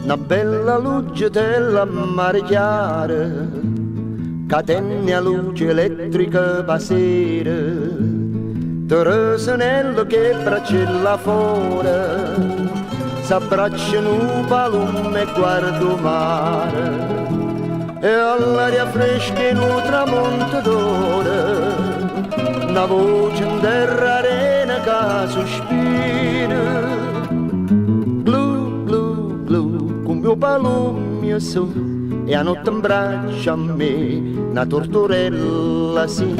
Una bella luce della mare chiara, catene a luce elettrica pasera, Teresanello che braccella fuori, s'abbracciano palume e guardo mare, e all'aria fresca in un tramonto d'ora, una voce in terra arena che sospira, mio palume su e a notte in braccio a me una tortorella sì.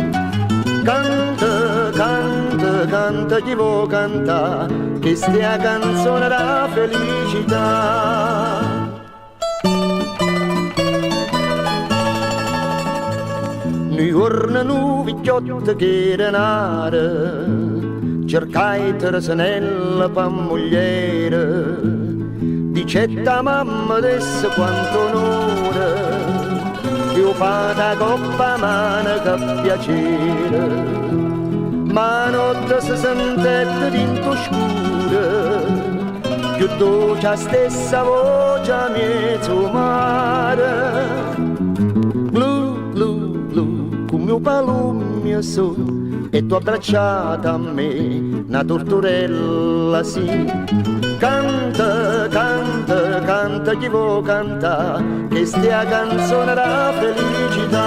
Canta, canta, canta chi vuoi cantare, che stia canzone da felicità. Noi giorno nuovi chiotte che renare, cercai Teresanella pa mogliere, dicetta mamma adesso quanto onore, io fa da coppa mano che piacere, ma notte si sente dinto scura, più dolce la stessa voce a mezzo mare. Blu, blu, blu, con mio palume su, e tu abbracciata a me, una tortorella sì. Canta, canta, canta chi vuoi cantare, che stia canzone da felicità.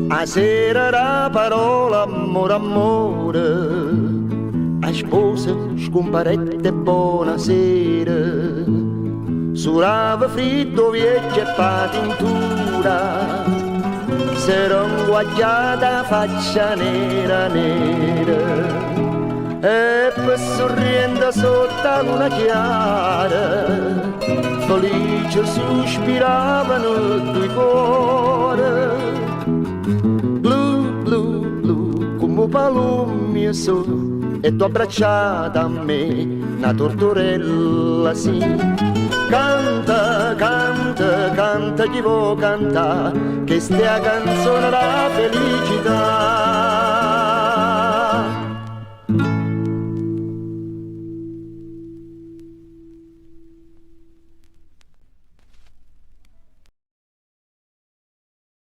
A sera la parola amore, amore, a sposa scomparette buonasera, surava fritto vecchia e patintura, s'era inguagliata faccia nera nera, e poi sorriendo sotto la luna chiara, felice sospiravano due cuori. Blu, blu, blu, come palume su, e tu abbracciata a me, una tortorella sì. Canta, canta, canta chi vuoi cantare, che stia canzone la felicità.